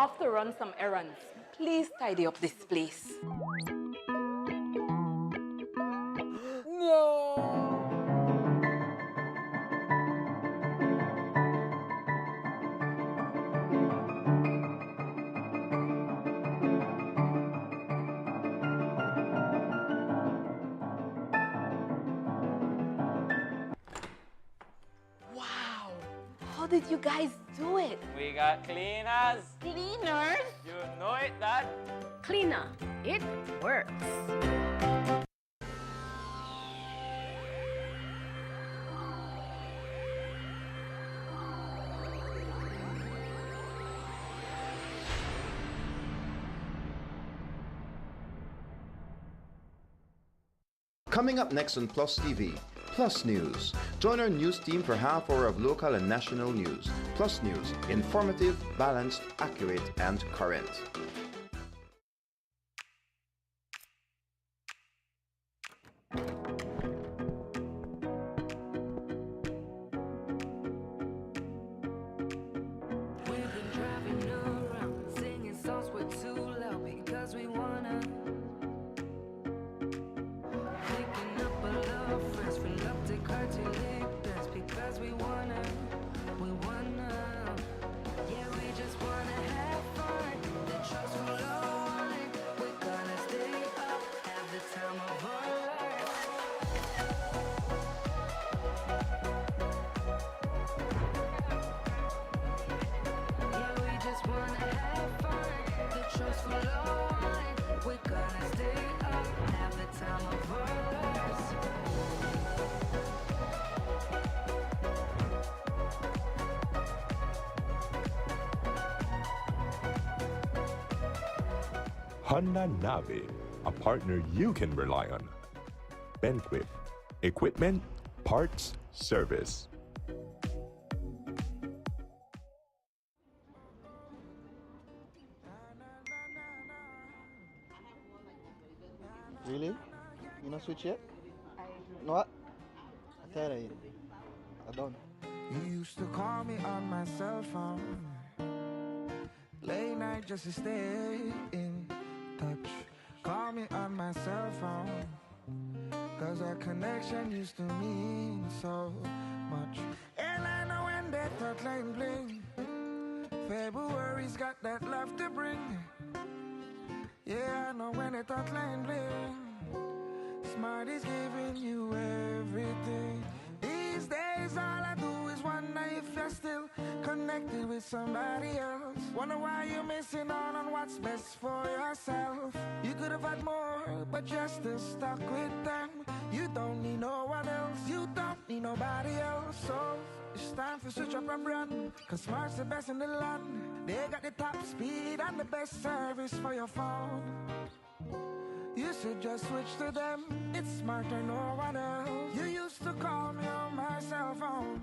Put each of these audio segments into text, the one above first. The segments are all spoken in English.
off to run some errands. Please tidy up this place. No! Wow! How did you guys do it? We got cleaners. Cleaners? You know it, Dad. Cleaner, it works. Coming up next on Plus TV, Plus News. Join our news team for half hour of local and national news. Plus News, informative, balanced, accurate, and current. Honda Navi, a partner you can rely on. Benquip, equipment, parts, service. Really? You not switch yet? You know what? I tell you, I don't. You used to call me on my cell phone, late night just to stay in touch. Call me on my cell phone, cause our connection used to mean so much. And I know when that thought line bling, February's got that love to bring. Yeah, I know when that thought line bling, Smart is giving you everything. These days all I do is wonder if you're still connected with somebody else. Wonder why you're missing out on what's best for yourself. You could have had more, but you're still stuck with them. You don't need no one else, you don't need nobody else. So it's time to switch up and run, cause Smart's the best in the land. They got the top speed and the best service for your phone. You should just switch to them, it's Smarter, no one else. You used to call me on my cell phone.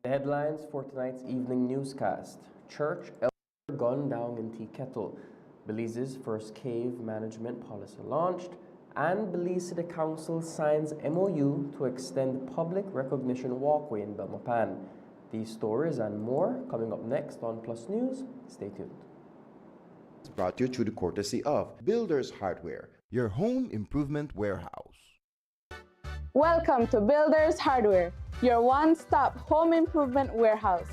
The headlines for tonight's evening newscast. Church elder gunned down in Tea Kettle. Belize's first cave management policy launched. And Belize City Council signs MOU to extend public recognition walkway in Belmopan. These stories and more coming up next on Plus News. Stay tuned. It's brought to you through the courtesy of Builders Hardware, your home improvement warehouse. Welcome to Builders Hardware, your one-stop home improvement warehouse.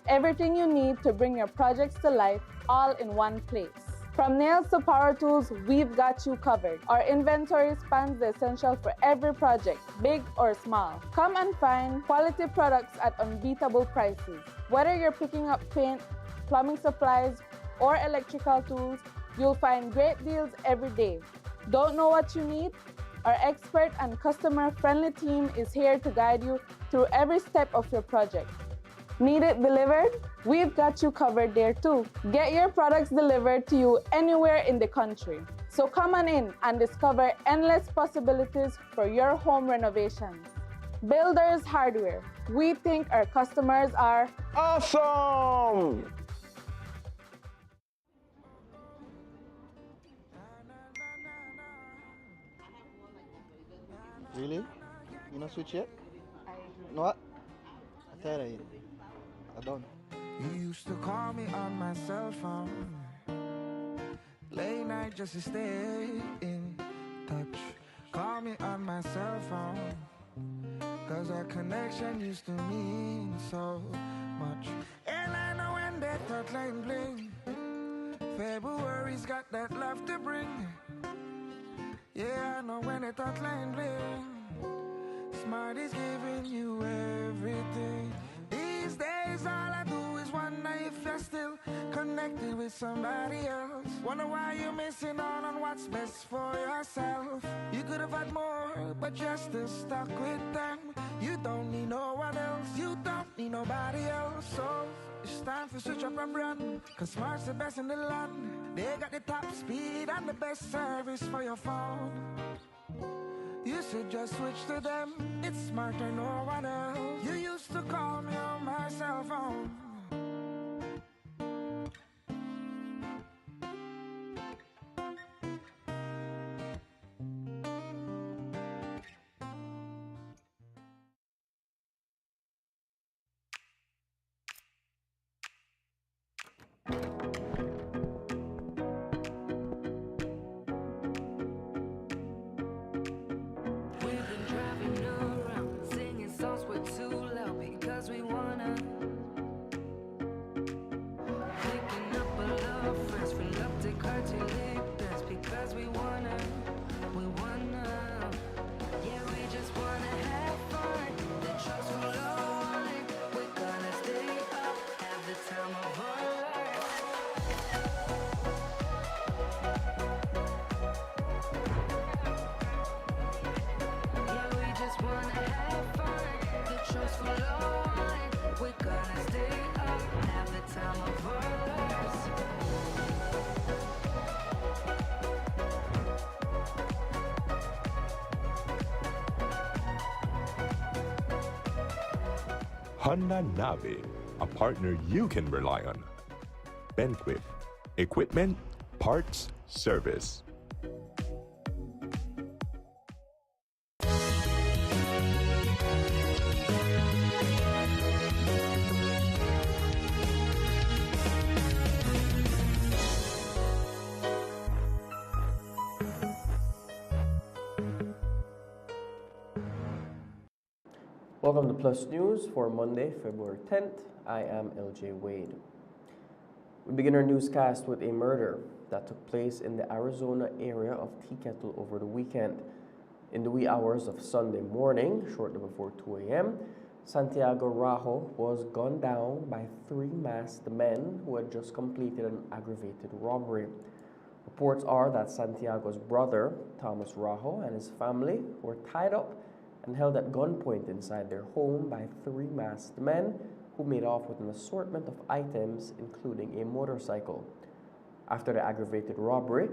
Everything you need to bring your projects to life, all in one place. From nails to power tools, we've got you covered. Our inventory spans the essential for every project, big or small. Come and find quality products at unbeatable prices. Whether you're picking up paint, plumbing supplies, or electrical tools, You'll find great deals every day. Don't know what you need? Our expert and customer-friendly team is here to guide you through every step of your project. Need it delivered? We've got you covered there too. Get your products delivered to you anywhere in the country. So come on in and discover endless possibilities for your home renovations. Builders Hardware. We think our customers are Awesome! Really? You not switch yet? You know what? I tell you, I don't. You used to call me on my cell phone, late night just to stay in touch. Call me on my cell phone, cause our connection used to mean so much. And I know when that hotline bling, February's got that love to bring. Yeah, I know when that hotline bling, Smart is giving you everything. These days all I do is wonder if you're still connected with somebody else. Wonder why you're missing out on what's best for yourself. You could have had more, but you're still stuck with them. You don't need no one else, you don't need nobody else. So it's time to switch up a brand, cause Smart's the best in the land. They got the top speed and the best service for your phone. You should just switch to them, it's smarter, no one else. You used to call me on my cell phone. Honda Navi, a partner you can rely on. Benquip, equipment, parts, service. Welcome to Plus News for Monday, February 10th. I am LJ Wade. We begin our newscast with a murder that took place in the Arizona area of Kettle over the weekend. In the wee hours of Sunday morning, shortly before 2 a.m., Santiago Rajo was gunned down by three masked men who had just completed an aggravated robbery. Reports are that Santiago's brother, Thomas Rajo, and his family were tied up and held at gunpoint inside their home by three masked men who made off with an assortment of items, including a motorcycle. After the aggravated robbery,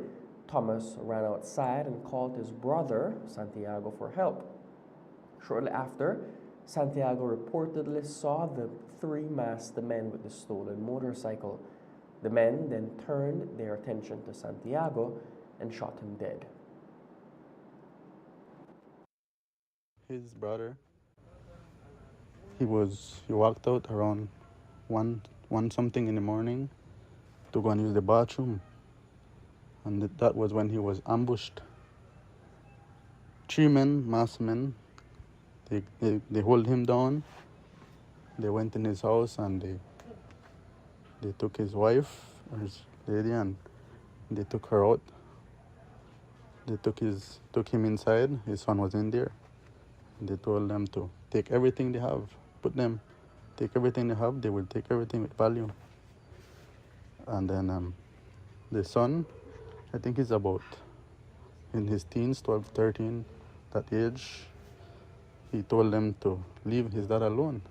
Thomas ran outside and called his brother, Santiago, for help. Shortly after, Santiago reportedly saw the three masked men with the stolen motorcycle. The men then turned their attention to Santiago and shot him dead. His brother, he walked out around one something in the morning to go and use the bathroom, and that was when he was ambushed. Three men, masked men, they hold him down. They went in his house and they took his wife, or his lady, and they took her out. They took him inside. His son was in there. They told them to take everything they have, take everything they have, they will take everything with value. And then the son, I think he's about in his teens, 12, 13, that age. He told them to leave his dad alone.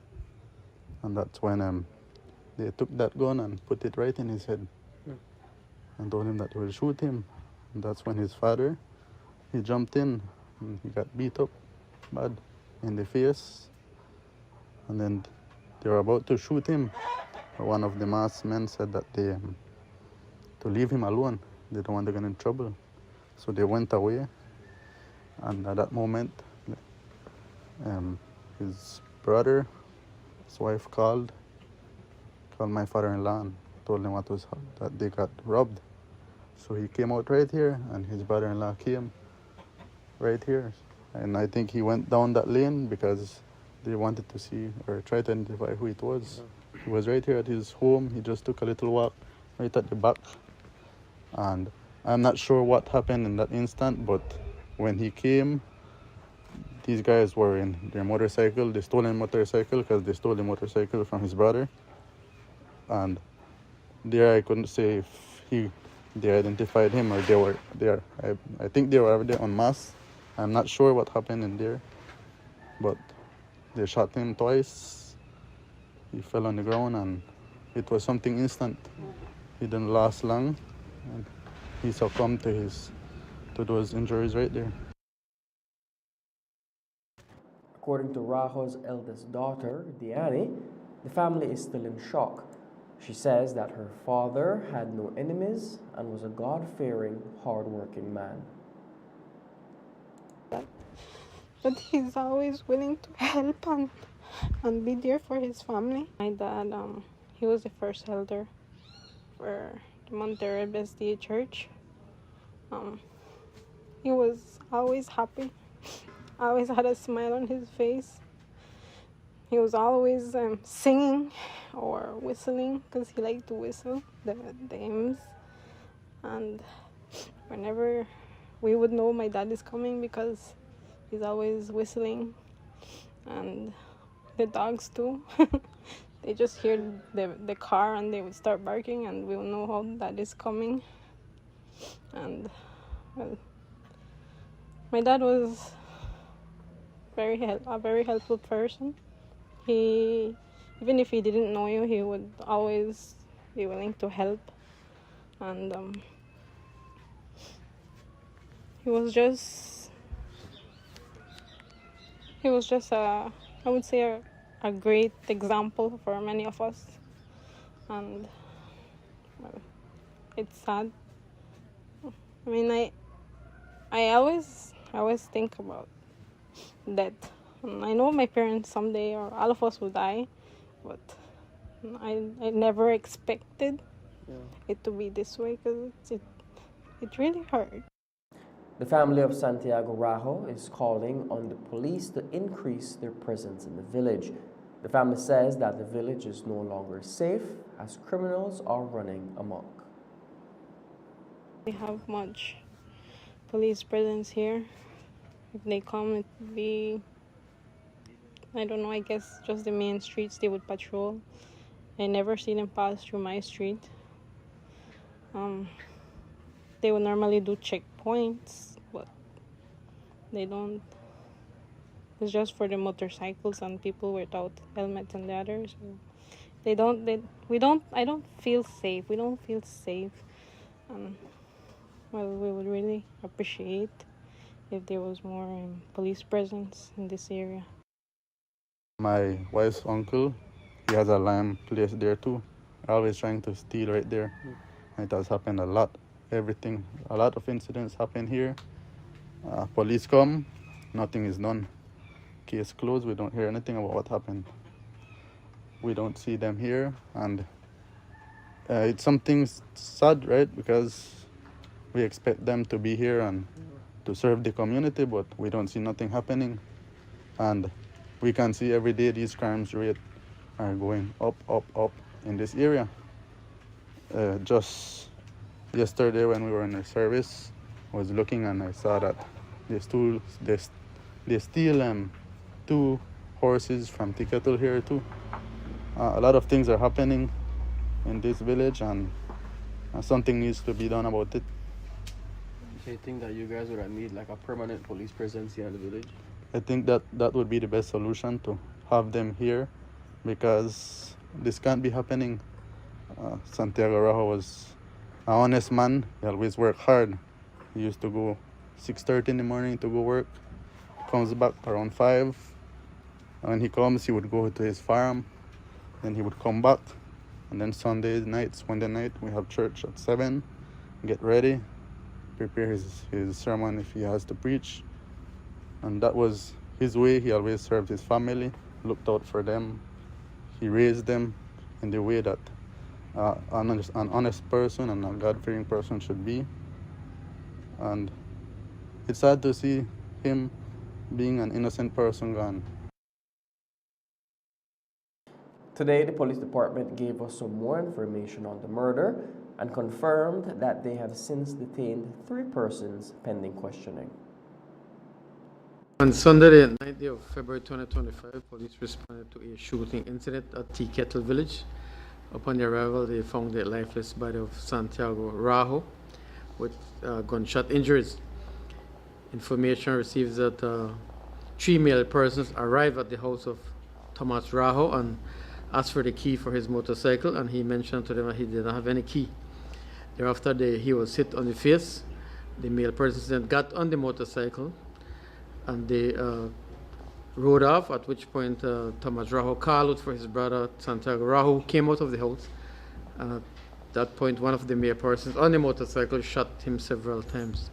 And that's when they took that gun and put it right in his head and told him that they will shoot him. And that's when his father, he jumped in and he got beat up bad in the face. And then they were about to shoot him. One of the masked men said that they to leave him alone. They don't want to get in trouble. So they went away. And at that moment, his brother, his wife called my father-in-law and told him that they got robbed. So he came out right here, and his brother-in-law came right here. And I think he went down that lane because they wanted to see or try to identify who it was. He was right here at his home. He just took a little walk right at the back. And I'm not sure what happened in that instant, but when he came, these guys were in their motorcycle. They stole a motorcycle because they stole the motorcycle from his brother. And there I couldn't say if they identified him or they were there. I think they were there en masse. I'm not sure what happened in there, but they shot him twice. He fell on the ground and it was something instant. He didn't last long and he succumbed to those injuries right there. According to Rajo's eldest daughter, Diane, the family is still in shock. She says that her father had no enemies and was a God-fearing, hard-working man. But he's always willing to help and be there for his family. My dad, he was the first elder for the Monterrey BSD Church. He was always happy, always had a smile on his face. He was always singing or whistling because he liked to whistle the hymns. And whenever we would know my dad is coming because he's always whistling. And the dogs too. They just hear the car and they would start barking and we'll know how dad is coming. And well, my dad was a very helpful person. He, even if he didn't know you, he would always be willing to help. And he was just I would say a great example for many of us. And well, it's sad. I mean, I always think about death. And I know my parents someday or all of us will die, but I never expected it to be this way because it really hurt. The family of Santiago Rajo is calling on the police to increase their presence in the village. The family says that the village is no longer safe as criminals are running amok. We have much police presence here. If they come, it would be, I don't know, I guess just the main streets they would patrol. I never see them pass through my street. They would normally do checkpoints, but they don't. It's just for the motorcycles and people without helmets and the others. I don't feel safe. We don't feel safe. Well, we would really appreciate if there was more police presence in this area. My wife's uncle, he has a lamb place there too. Always trying to steal right there. It has happened a lot. A lot of incidents happen here. Police come, nothing is done. Case closed, we don't hear anything about what happened. We don't see them here, and it's something sad, right? Because we expect them to be here and to serve the community, but we don't see nothing happening. And we can see every day these crimes rate are going up in this area. Just yesterday when we were in the service, I was looking and I saw that they steal 2 horses from Tikettle here too. A lot of things are happening in this village and something needs to be done about it. So you think that you guys would need like a permanent police presence here in the village? I think that would be the best solution, to have them here, because this can't be happening. Santiago Rajo was an honest man. He always worked hard. He used to go 6:30 in the morning to go work. Comes back around 5. And when he comes, he would go to his farm. Then he would come back. And then Sunday nights, Monday night, we have church at 7. Get ready, prepare his sermon if he has to preach. And that was his way. He always served his family, looked out for them. He raised them in the way that an honest person and a God-fearing person should be. And it's sad to see him being an innocent person gone. Today, the police department gave us some more information on the murder and confirmed that they have since detained 3 persons pending questioning. On Sunday, the 9th day of February 2025, police responded to a shooting incident at Tea Kettle Village. Upon their arrival, they found the lifeless body of Santiago Rajo with gunshot injuries. Information received that 3 male persons arrived at the house of Thomas Rajo and asked for the key for his motorcycle, and he mentioned to them that he did not have any key. Thereafter, he was hit on the face. The male persons then got on the motorcycle and they rode off, at which point Thomas Rajo called out for his brother Santiago Rajo, who came out of the house. And at that point, one of the male persons on the motorcycle shot him several times.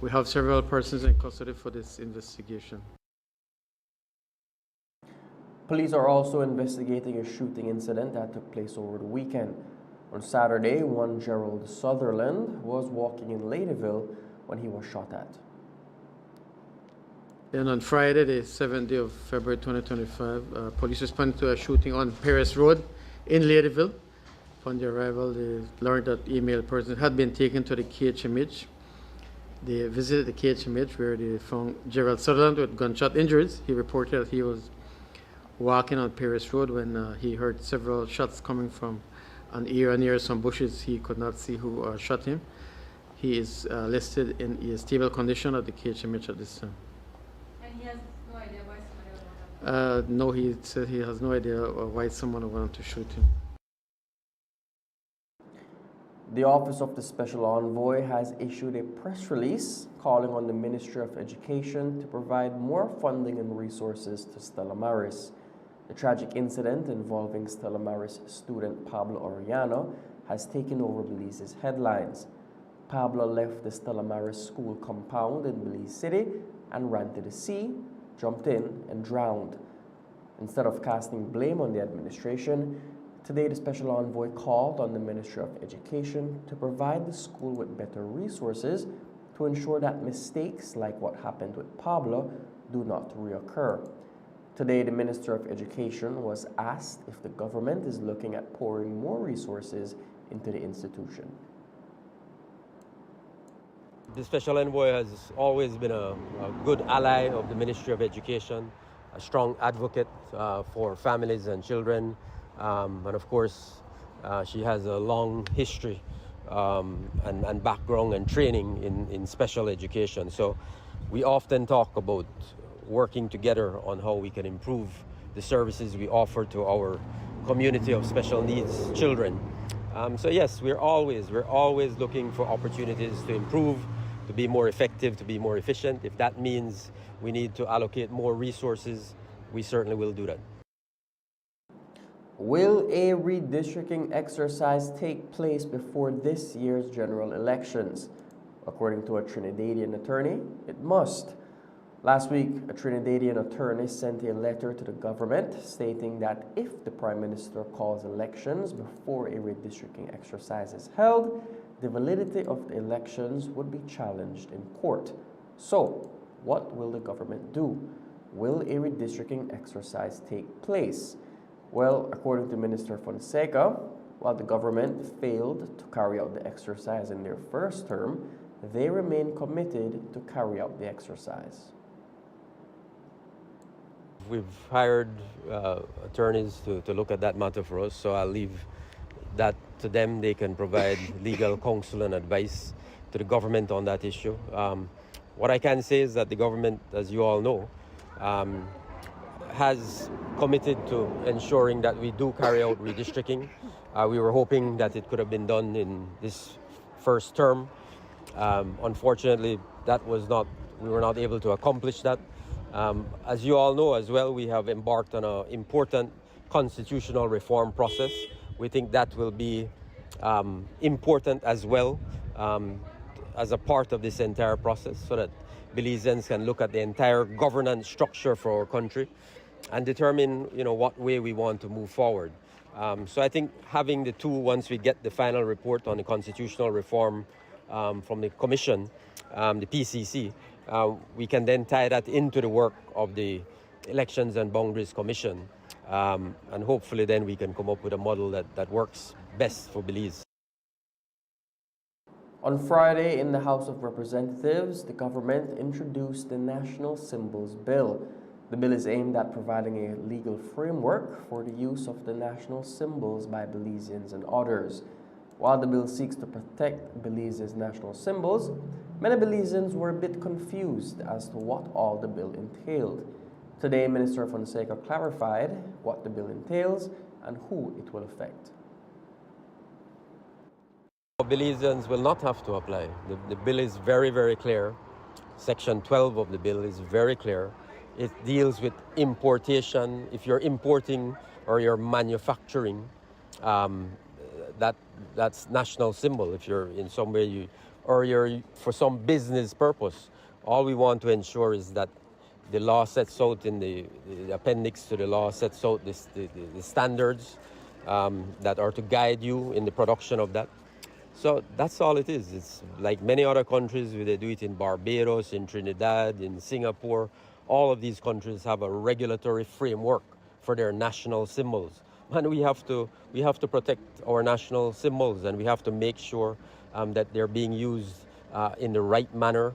We have several persons in custody for this investigation. Police are also investigating a shooting incident that took place over the weekend. On Saturday, one Gerald Sutherland was walking in Ladyville when he was shot at. Then on Friday, the 7th day of February 2025, police responded to a shooting on Paris Road in Ladyville. Upon their arrival, they learned that a male person had been taken to the KHMH. They visited the KHMH where they found Gerald Sutherland with gunshot injuries. He reported that he was walking on Paris Road when he heard several shots coming from an area near some bushes. He could not see who shot him. He is listed in a stable condition at the KHMH at this time. And he has no idea why somebody would want to? No, he said he has no idea why someone wanted to shoot him. The Office of the Special Envoy has issued a press release calling on the Ministry of Education to provide more funding and resources to Stella Maris. The tragic incident involving Stella Maris student Pablo Orellano has taken over Belize's headlines. Pablo left the Stella Maris school compound in Belize City and ran to the sea, jumped in, and drowned. Instead of casting blame on the administration, today the Special Envoy called on the Ministry of Education to provide the school with better resources to ensure that mistakes like what happened with Pablo do not reoccur. Today, the Minister of Education was asked if the government is looking at pouring more resources into the institution. The Special Envoy has always been a good ally of the Ministry of Education, a strong advocate for families and children, and of course, she has a long history and background and training in special education. So we often talk about working together on how we can improve the services we offer to our community of special needs children. So yes, we're always looking for opportunities to improve, to be more effective, to be more efficient. If that means we need to allocate more resources, we certainly will do that. Will a redistricting exercise take place before this year's general elections? According to a Trinidadian attorney, it must. Last week, a Trinidadian attorney sent a letter to the government stating that if the Prime Minister calls elections before a redistricting exercise is held, the validity of the elections would be challenged in court. So, what will the government do? Will a redistricting exercise take place? Well, according to Minister Fonseca, while the government failed to carry out the exercise in their first term, they remain committed to carry out the exercise. We've hired attorneys to look at that matter for us, so I'll leave that to them. They can provide legal counsel and advice to the government on that issue. What I can say is that the government, as you all know, has committed to ensuring that we do carry out redistricting. We were hoping that it could have been done in this first term. Unfortunately, we were not able to accomplish that. As you all know as well, we have embarked on an important constitutional reform process. We think that will be important as well as a part of this entire process, so that Belizeans can look at the entire governance structure for our country and determine, what way we want to move forward. So I think having the two, once we get the final report on the constitutional reform from the Commission, the PCC, we can then tie that into the work of the Elections and Boundaries Commission, and hopefully then we can come up with a model that works best for Belize. On Friday, in the House of Representatives, the government introduced the National Symbols Bill. The bill is aimed at providing a legal framework for the use of the national symbols by Belizeans and others. While the bill seeks to protect Belize's national symbols, many Belizeans were a bit confused as to what all the bill entailed. Today, Minister Fonseca clarified what the bill entails and who it will affect. Belizeans will not have to apply. The bill is very, very clear. Section 12 of the bill is very clear. It deals with importation. If you're importing or you're manufacturing, that's national symbol. If you're in some way, or you're for some business purpose, all we want to ensure is that the law sets out in the appendix to the law sets out the standards that are to guide you in the production of that. So that's all it is. It's like many other countries, they do it in Barbados, in Trinidad, in Singapore. All of these countries have a regulatory framework for their national symbols. And we have to protect our national symbols, and we have to make sure that they're being used in the right manner.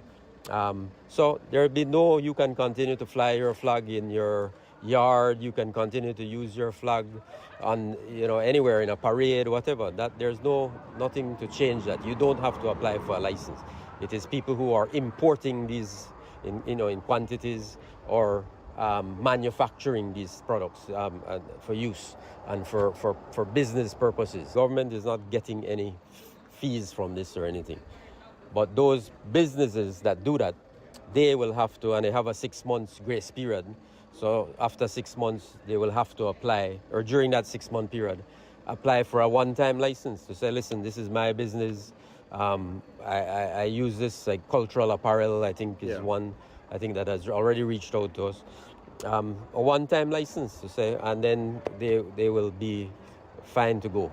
So there'll be no, you can continue to fly your flag in your yard, you can continue to use your flag on, anywhere in a parade, whatever. That there's nothing to change that. You don't have to apply for a license. It is people who are importing these in quantities or manufacturing these products for use and for business purposes. Government is not getting any fees from this or anything. But those businesses that do that, they will have to, and they have a 6 months grace period. So after 6 months, they will have to apply, or during that 6 month period, apply for a one-time license to say, listen, this is my business. I use this, like cultural apparel, I think is one, I think that has already reached out to us. A one-time license to say, and then they will be fine to go.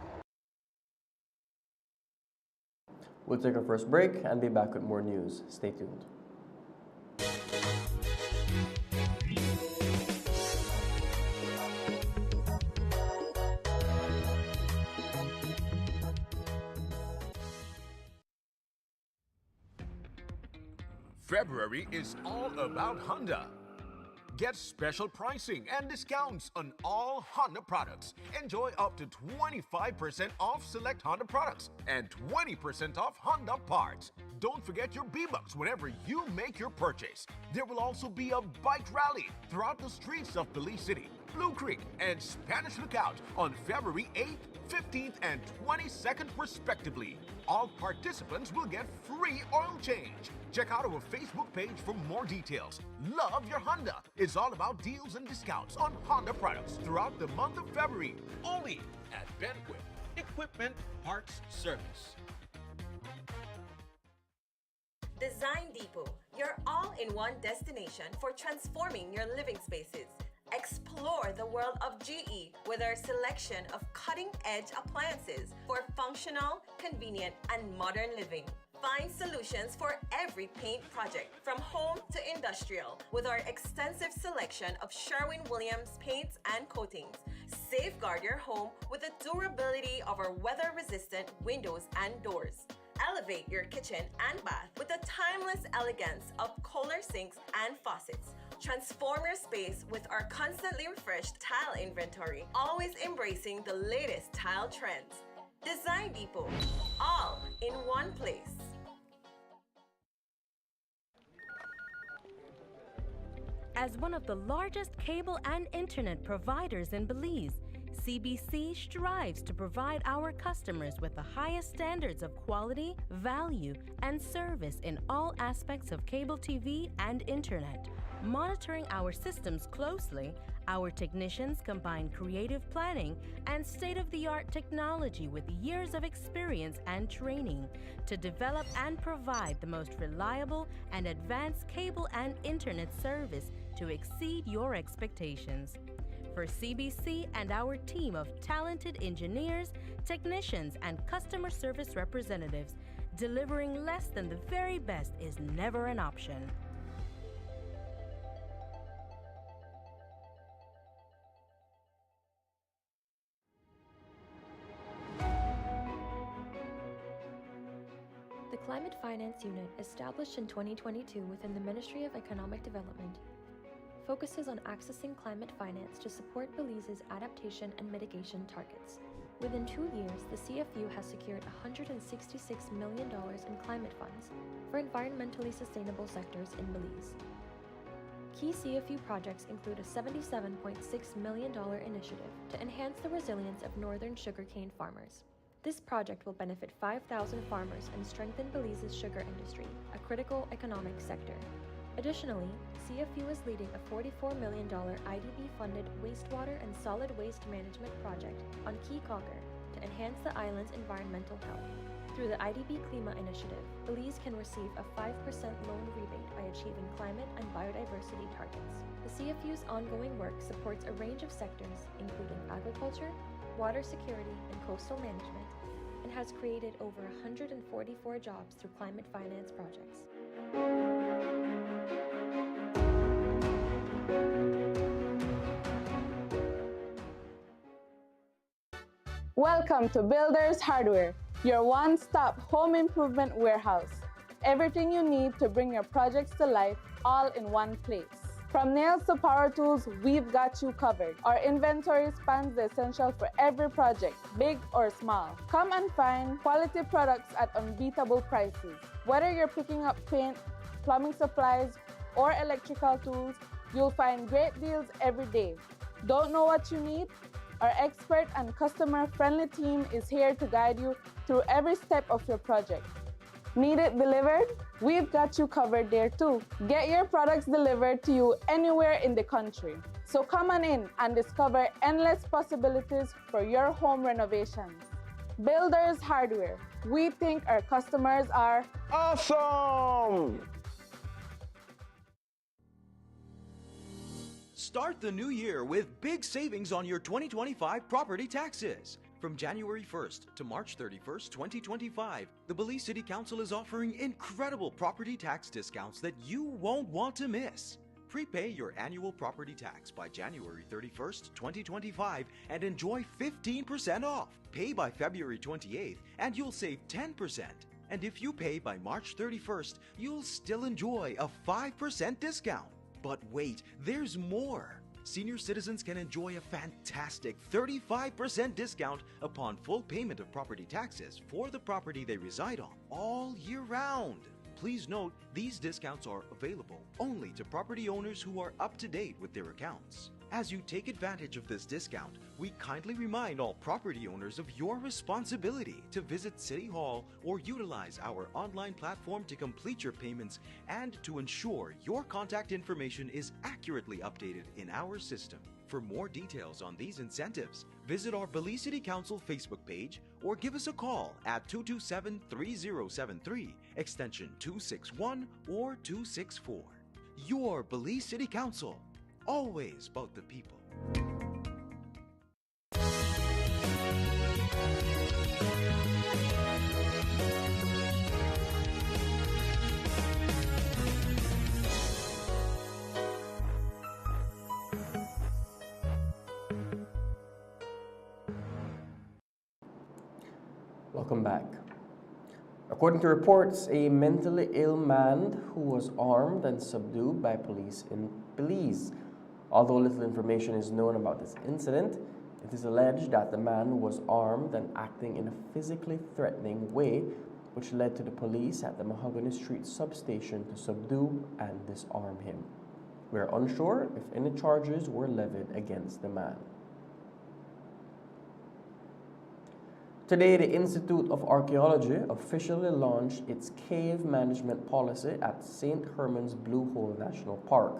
We'll take our first break and be back with more news. Stay tuned. February is all about Honda. Get special pricing and discounts on all Honda products. Enjoy up to 25% off select Honda products and 20% off Honda parts. Don't forget your B-Bucks whenever you make your purchase. There will also be a bike rally throughout the streets of Belize City, Blue Creek, and Spanish Lookout on February 8th, 15th, and 22nd respectively. All participants will get free oil change. Check out our Facebook page for more details. Love your Honda. It's all about deals and discounts on Honda products throughout the month of February, only at Benquip Equipment Parts Service. Design Depot, your all-in-one destination for transforming your living spaces. Explore the world of GE with our selection of cutting-edge appliances for functional, convenient, and modern living. Find solutions for every paint project, from home to industrial, with our extensive selection of Sherwin-Williams paints and coatings. Safeguard your home with the durability of our weather-resistant windows and doors. Elevate your kitchen and bath with the timeless elegance of Kohler sinks and faucets. Transform your space with our constantly refreshed tile inventory, always embracing the latest tile trends. Design Depot, all in one place. As one of the largest cable and internet providers in Belize, CBC strives to provide our customers with the highest standards of quality, value, and service in all aspects of cable TV and internet. Monitoring our systems closely, our technicians combine creative planning and state-of-the-art technology with years of experience and training to develop and provide the most reliable and advanced cable and internet service to exceed your expectations. For CBC and our team of talented engineers, technicians, and customer service representatives, delivering less than the very best is never an option. The Climate Finance Unit, established in 2022 within the Ministry of Economic Development, focuses on accessing climate finance to support Belize's adaptation and mitigation targets. Within 2 years, the CFU has secured $166 million in climate funds for environmentally sustainable sectors in Belize. Key CFU projects include a $77.6 million initiative to enhance the resilience of northern sugarcane farmers. This project will benefit 5,000 farmers and strengthen Belize's sugar industry, a critical economic sector. Additionally, CFU is leading a $44 million IDB-funded wastewater and solid waste management project on Key Cocker to enhance the island's environmental health. Through the IDB Klima initiative, Belize can receive a 5% loan rebate by achieving climate and biodiversity targets. The CFU's ongoing work supports a range of sectors, including agriculture, water security, and coastal management, and has created over 144 jobs through climate finance projects. Welcome to Builders Hardware, your one-stop home improvement warehouse. Everything you need to bring your projects to life, all in one place. From nails to power tools, we've got you covered. Our inventory spans the essentials for every project, big or small. Come and find quality products at unbeatable prices. Whether you're picking up paint, plumbing supplies, or electrical tools, you'll find great deals every day. Don't know what you need? Our expert and customer-friendly team is here to guide you through every step of your project. Need it delivered? We've got you covered there too. Get your products delivered to you anywhere in the country. So come on in and discover endless possibilities for your home renovations. Builders Hardware. We think our customers are awesome! Start the new year with big savings on your 2025 property taxes. From January 1st to March 31st, 2025, the Belize City Council is offering incredible property tax discounts that you won't want to miss. Prepay your annual property tax by January 31st, 2025 and enjoy 15% off. Pay by February 28th and you'll save 10%. And if you pay by March 31st, you'll still enjoy a 5% discount. But wait, there's more. Senior citizens can enjoy a fantastic 35% discount upon full payment of property taxes for the property they reside on all year round. Please note, these discounts are available only to property owners who are up to date with their accounts. As you take advantage of this discount, we kindly remind all property owners of your responsibility to visit City Hall or utilize our online platform to complete your payments and to ensure your contact information is accurately updated in our system. For more details on these incentives, visit our Belize City Council Facebook page or give us a call at 227-3073, extension 261 or 264. Your Belize City Council. Always about the people. Welcome back. According to reports, a mentally ill man who was armed and subdued by police in Belize. Although little information is known about this incident, it is alleged that the man was armed and acting in a physically threatening way, which led to the police at the Mahogany Street substation to subdue and disarm him. We are unsure if any charges were levied against the man. Today, the Institute of Archaeology officially launched its cave management policy at St. Herman's Blue Hole National Park.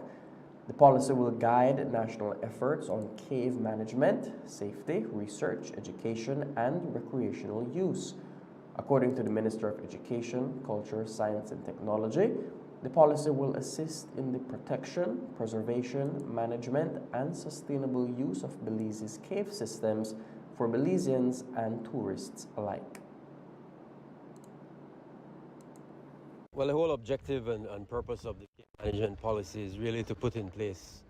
The policy will guide national efforts on cave management, safety, research, education, and recreational use. According to the Minister of Education, Culture, Science, and Technology, the policy will assist in the protection, preservation, management, and sustainable use of Belize's cave systems for Belizeans and tourists alike. Well, the whole objective and purpose of the cave management policy is really to put in place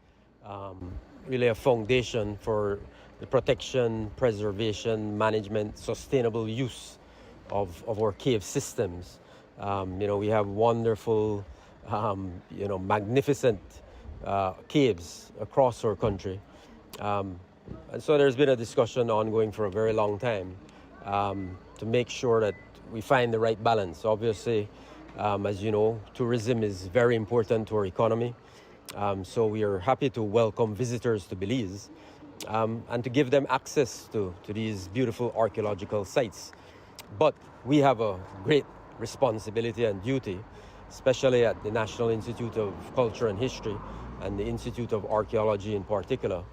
really a foundation for the protection, preservation, management, sustainable use of our cave systems. We have wonderful, magnificent caves across our country. And so there's been a discussion ongoing for a very long time to make sure that we find the right balance. Obviously, as you know, tourism is very important to our economy. So we are happy to welcome visitors to Belize and to give them access to these beautiful archaeological sites. But we have a great responsibility and duty, especially at the National Institute of Culture and History and the Institute of Archaeology in particular,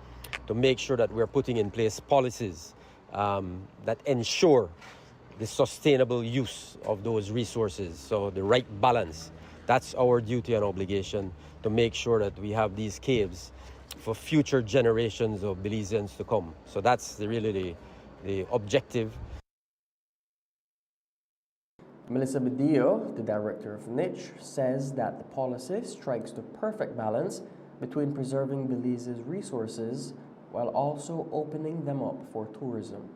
to make sure that we're putting in place policies that ensure the sustainable use of those resources, so the right balance. That's our duty and obligation, to make sure that we have these caves for future generations of Belizeans to come. So that's really the objective. Melissa Bedillo, the director of NICH, says that the policy strikes the perfect balance between preserving Belize's resources while also opening them up for tourism.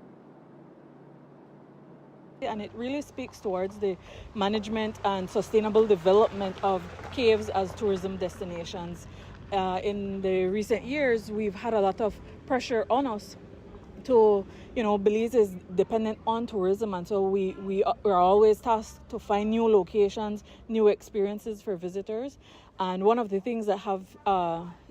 And it really speaks towards the management and sustainable development of caves as tourism destinations. In the recent years, we've had a lot of pressure on us to, Belize is dependent on tourism, and so we're always tasked to find new locations, new experiences for visitors. And one of the things that have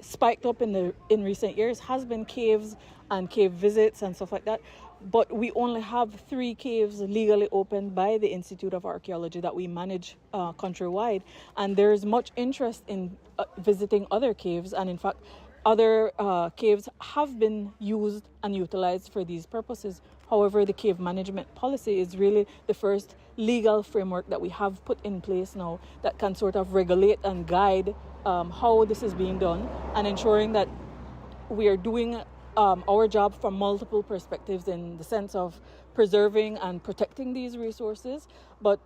spiked up in recent years has been caves and cave visits and stuff like that. But we only have 3 caves legally opened by the Institute of Archaeology that we manage countrywide. And there's much interest in visiting other caves. And in fact, other caves have been used and utilized for these purposes. However, the cave management policy is really the first legal framework that we have put in place now that can sort of regulate and guide how this is being done, and ensuring that we are doing our job from multiple perspectives, in the sense of preserving and protecting these resources, but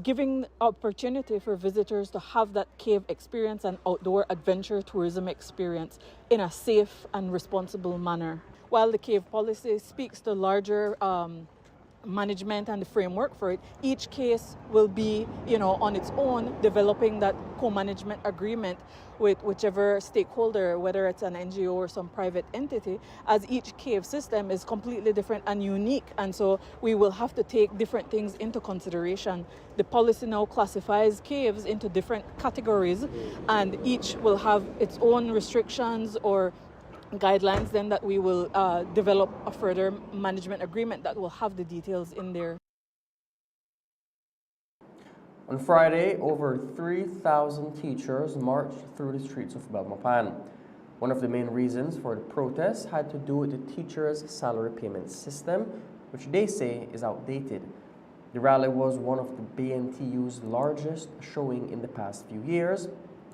giving opportunity for visitors to have that cave experience and outdoor adventure tourism experience in a safe and responsible manner. While the cave policy speaks to larger management and the framework for it, each case will be, on its own, developing that co-management agreement with whichever stakeholder, whether it's an NGO or some private entity, as each cave system is completely different and unique. And so we will have to take different things into consideration. The policy now classifies caves into different categories, and each will have its own restrictions or guidelines then that we will develop a further management agreement that will have the details in there. On Friday, over 3,000 teachers marched through the streets of Belmopan. One of the main reasons for the protest had to do with the teachers' salary payment system, which they say is outdated. The rally was one of the BNTU's largest showing in the past few years,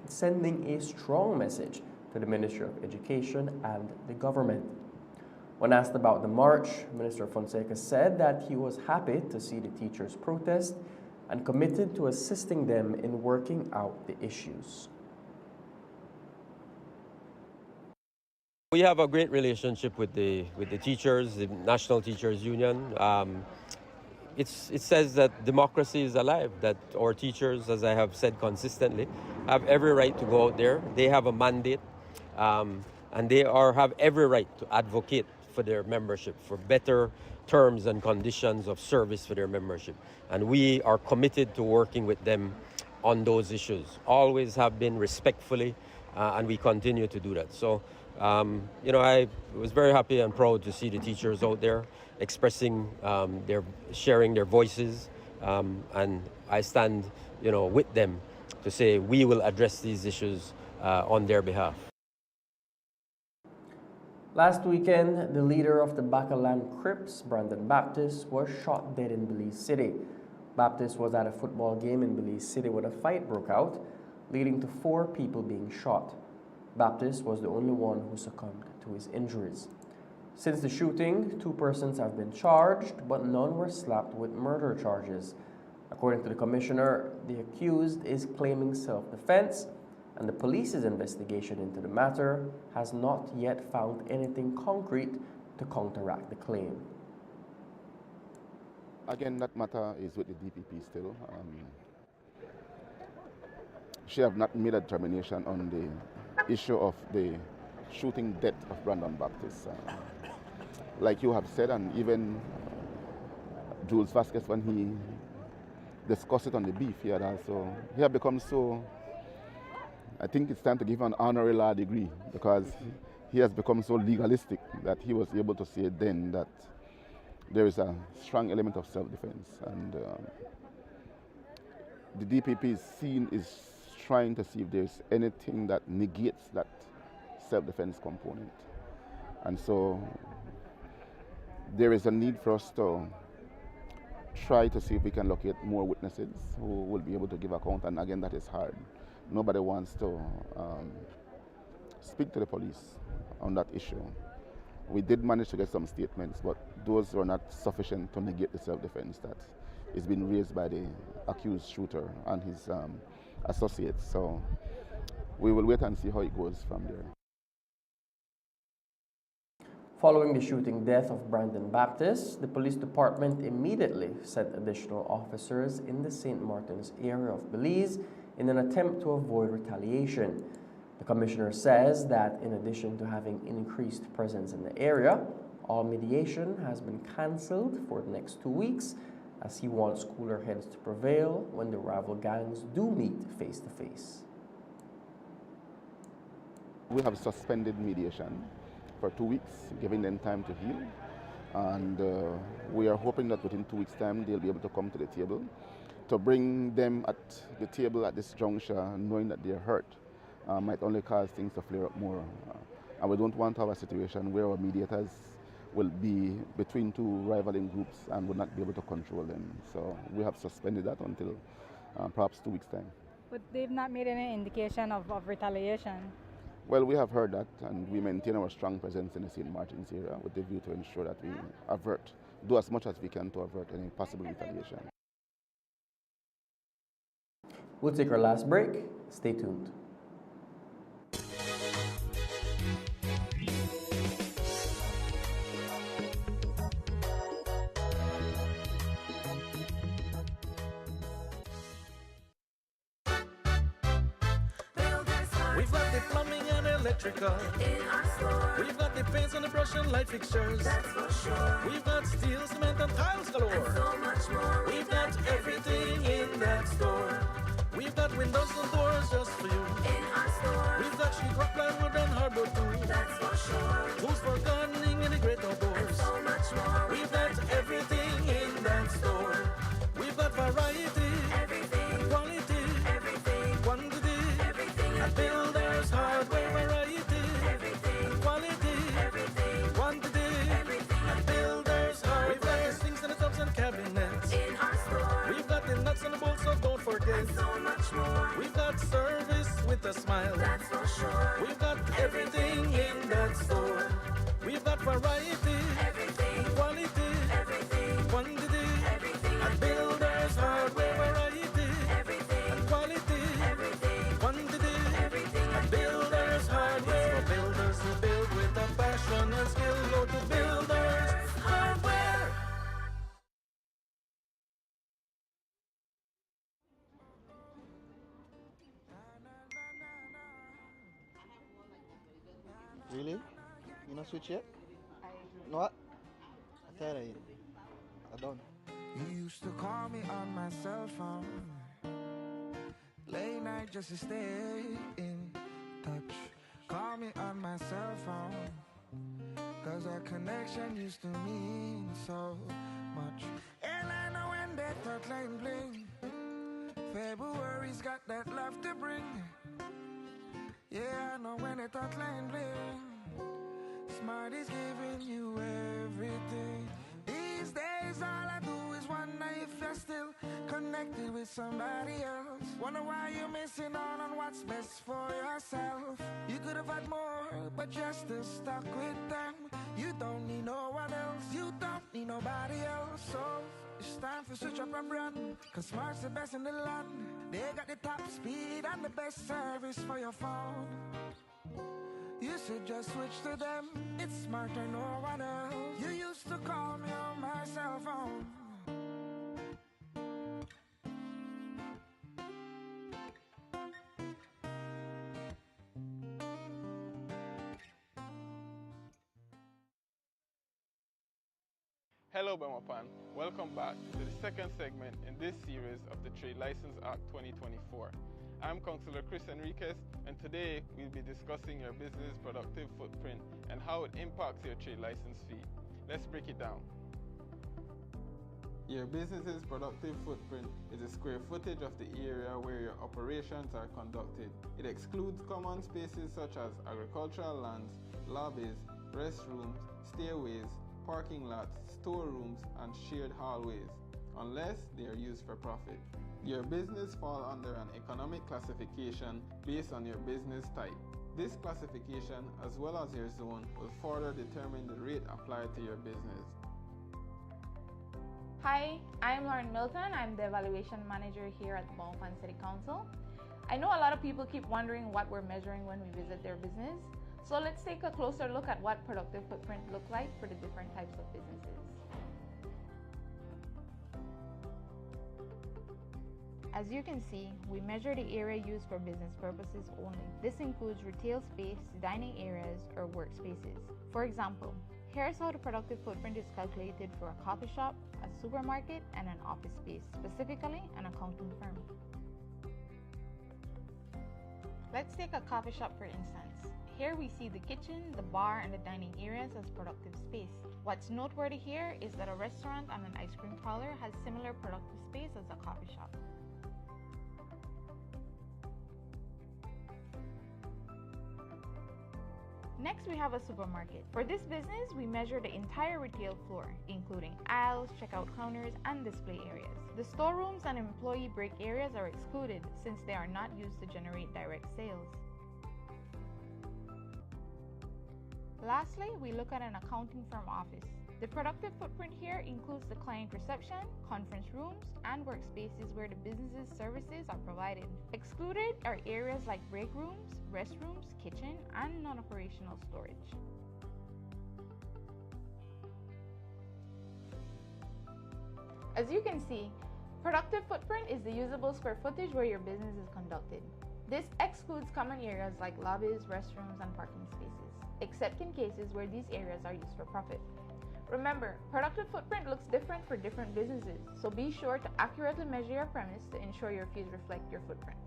sending a strong message to the Ministry of Education and the government. When asked about the march, Minister Fonseca said that he was happy to see the teachers protest and committed to assisting them in working out the issues. We have a great relationship with the teachers, the National Teachers Union. It says that democracy is alive, that our teachers, as I have said consistently, have every right to go out there. They have a mandate, and they have every right to advocate for their membership, for better terms and conditions of service for their membership. And we are committed to working with them on those issues. Always have been respectfully and we continue to do that. So, I was very happy and proud to see the teachers out there expressing sharing their voices, and I stand, with them to say we will address these issues on their behalf. Last weekend, the leader of the Bacalan Crips, Brandon Baptist, was shot dead in Belize City. Baptist was at a football game in Belize City when a fight broke out, leading to 4 people being shot. Baptist was the only one who succumbed to his injuries. Since the shooting, 2 persons have been charged, but none were slapped with murder charges. According to the commissioner, the accused is claiming self-defense, and the police's investigation into the matter has not yet found anything concrete to counteract the claim. Again, that matter is with the DPP still. She have not made a determination on the issue of the shooting death of Brandon Baptist. Like you have said, and even Jules Vasquez, when he discussed it on the beef, he had become so, I think it's time to give him an honorary law degree, because he has become so legalistic that he was able to say then that there is a strong element of self-defense. And the DPP is trying to see if there's anything that negates that self-defense component. And so there is a need for us to try to see if we can locate more witnesses who will be able to give account. And again, that is hard. Nobody wants to speak to the police on that issue. We did manage to get some statements, but those were not sufficient to negate the self-defense that is being raised by the accused shooter and his associates. So we will wait and see how it goes from there. Following the shooting death of Brandon Baptist, the police department immediately sent additional officers in the St. Martin's area of Belize in an attempt to avoid retaliation. The commissioner says that in addition to having increased presence in the area, all mediation has been cancelled for the next 2 weeks, as he wants cooler heads to prevail when the rival gangs do meet face to face. We have suspended mediation for 2 weeks, giving them time to heal. And we are hoping that within 2 weeks' time, they'll be able to come to the table. To bring them at the table at this juncture, knowing that they're hurt, might only cause things to flare up more. And we don't want to have a situation where our mediators will be between 2 rivaling groups and will not be able to control them. So we have suspended that until perhaps 2 weeks' time. But they've not made any indication of retaliation? Well, we have heard that, and we maintain our strong presence in the St. Martin's area with the view to ensure that we do as much as we can to avert any possible retaliation. We'll take our last break. Stay tuned. We've got the plumbing and electrical in our store. We've got the paints and the brush and light fixtures. That's for sure. We've got steel, cement, and tiles galore. And so much more. We've got everything in that store. We've got windows and doors just for you. In our store. We've got sheetrock, plywood, and hardwood too. That's for sure. Tools for gardening and the great outdoors. And so much more. We've got everything in that store. We've got variety. Everything. Quality. Everything. Quantity. Everything. At Builders Hardware, variety. Everything. Quality. Everything. Quantity. Everything. At Builders Hardware. We've got the sinks and the tubs and cabinets. In our store. We've got the nuts and the bolts, so don't forget. And so much more. We've got service with a smile. That's for sure. We've got everything in that store. We've got variety. Everything. Quality. Everything. Quantity. Everything. At Builders Hardware, variety. Everything. And quality. Everything. Quantity. Everything. At Builders Hardware. For builders who build with a passion and skill, go to Builders Hardware. Really? You not switch yet? No what? I tell you. I don't. You used to call me on my cell phone, late night just to stay in touch. connection used to mean so much. And I know when that thought line bling, February's got that love to bring. Yeah, I know when that thought line bling, Smart is giving you everything. These days all I do is wonder if you're still connected with somebody else. Wonder why you're missing out on what's best for yourself. You could have had more, but you're still stuck with them. You don't need no one else, you don't need nobody else. So it's time to switch up and brand, cause Smart's the best in the land. They got the top speed and the best service for your phone. You should just switch to them, it's smarter, no one else. You used to call me on my cell phone. Hello Bemapan, welcome back to the second segment in this series of the Trade License Act 2024. I'm Councillor Chris Enriquez, and today we'll be discussing your business productive footprint and how it impacts your trade license fee. Let's break it down. Your business's productive footprint is the square footage of the area where your operations are conducted. It excludes common spaces such as agricultural lands, lobbies, restrooms, stairways, parking lots, storerooms, and shared hallways, unless they are used for profit. Your business falls under an economic classification based on your business type. This classification, as well as your zone, will further determine the rate applied to your business. Hi, I'm Lauren Milton. I'm the Evaluation Manager here at Bemapan City Council. I know a lot of people keep wondering what we're measuring when we visit their business. So let's take a closer look at what productive footprint looks like for the different types of businesses. As you can see, we measure the area used for business purposes only. This includes retail space, dining areas, or workspaces. For example, here's how the productive footprint is calculated for a coffee shop, a supermarket, and an office space, specifically an accounting firm. Let's take a coffee shop for instance. Here we see the kitchen, the bar, and the dining areas as productive space. What's noteworthy here is that a restaurant and an ice cream parlor has similar productive space as a coffee shop. Next, we have a supermarket. For this business, we measure the entire retail floor, including aisles, checkout counters, and display areas. The storerooms and employee break areas are excluded since they are not used to generate direct sales. Lastly, we look at an accounting firm office. The productive footprint here includes the client reception, conference rooms, and workspaces where the business's services are provided. Excluded are areas like break rooms, restrooms, kitchen, and non-operational storage. As you can see, productive footprint is the usable square footage where your business is conducted. This excludes common areas like lobbies, restrooms, and parking spaces, except in cases where these areas are used for profit. Remember, productive footprint looks different for different businesses, so be sure to accurately measure your premise to ensure your fees reflect your footprint.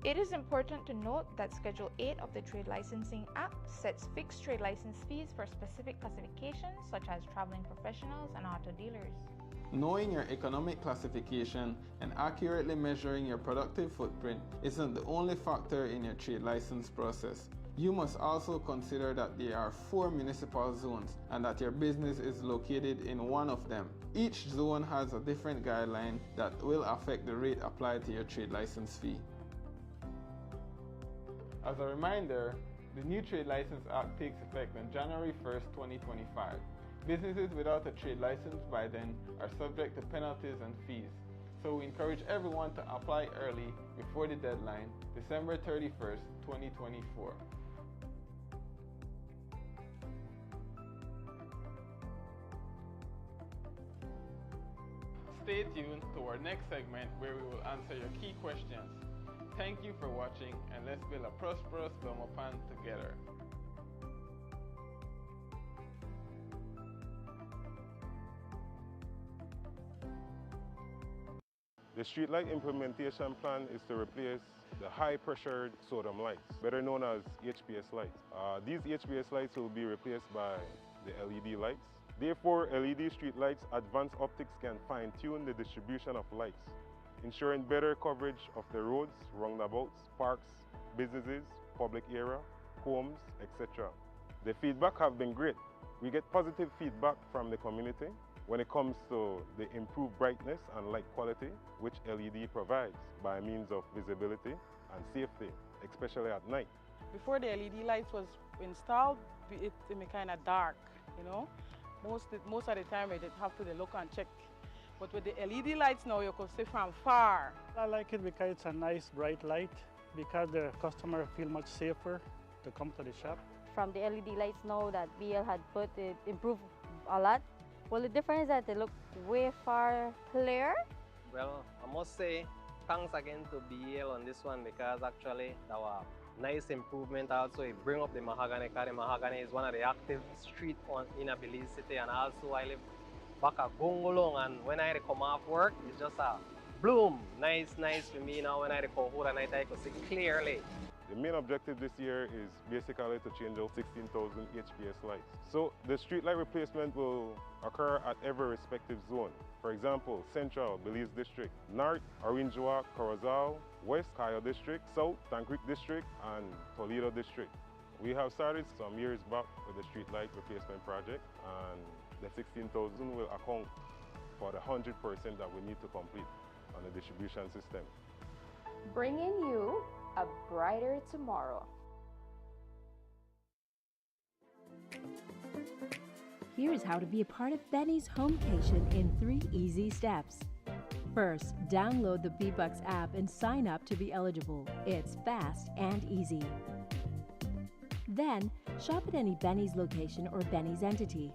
It is important to note that Schedule 8 of the Trade Licensing Act sets fixed trade license fees for specific classifications such as traveling professionals and auto dealers. Knowing your economic classification and accurately measuring your productive footprint isn't the only factor in your trade license process. You must also consider that there are 4 municipal zones and that your business is located in one of them. Each zone has a different guideline that will affect the rate applied to your trade license fee. As a reminder, the new Trade License Act takes effect on January 1st, 2025. Businesses without a trade license by then are subject to penalties and fees. So we encourage everyone to apply early before the deadline, December 31st, 2024. Stay tuned to our next segment where we will answer your key questions. Thank you for watching, and let's build a prosperous Bemapan together. The streetlight implementation plan is to replace the high-pressured sodium lights, better known as HPS lights. These HPS lights will be replaced by the LED lights. Therefore, LED street lights advanced optics can fine-tune the distribution of lights, ensuring better coverage of the roads, roundabouts, parks, businesses, public area, homes, etc. The feedback have been great. We get positive feedback from the community when it comes to the improved brightness and light quality which LED provides by means of visibility and safety, especially at night. Before the LED lights was installed, it was kind of dark, you know. Most of the time I did have to look and check. But with the LED lights now, you can see from far. I like it because it's a nice bright light, because the customer feel much safer to come to the shop. From the LED lights now that BL had put, it improved a lot. Well, the difference is that they look way far clear. Well, I must say thanks again to BL on this one, because actually that was nice improvement. Also, it bring up the mahogany, because the mahogany is one of the active street in a Belize city, and also I live back at Gongolong, and when I come off work, it's just a bloom. Nice for me now. When I come home at night, I can see clearly. The main objective this year is basically to change out 16,000 HPS lights. So the street light replacement will occur at every respective zone. For example, Central, Belize District, North, Orangewa, Corozal, West, Cayo District, South, Tancreek District, and Toledo District. We have started some years back with the street light replacement project, and the 16,000 will account for the 100% that we need to complete on the distribution system. Bringing you a brighter tomorrow. Here's how to be a part of Benny's Homecation in 3 easy steps. First, download the B-Bucks app and sign up to be eligible. It's fast and easy. Then, shop at any Benny's location or Benny's entity.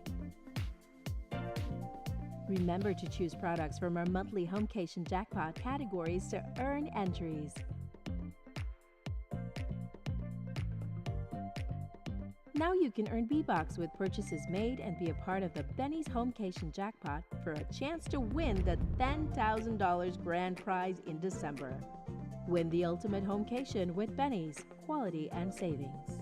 Remember to choose products from our monthly Homecation jackpot categories to earn entries. Now you can earn B-Bucks with purchases made and be a part of the Benny's Homecation jackpot for a chance to win the $10,000 grand prize in December. Win the ultimate Homecation with Benny's, quality and savings.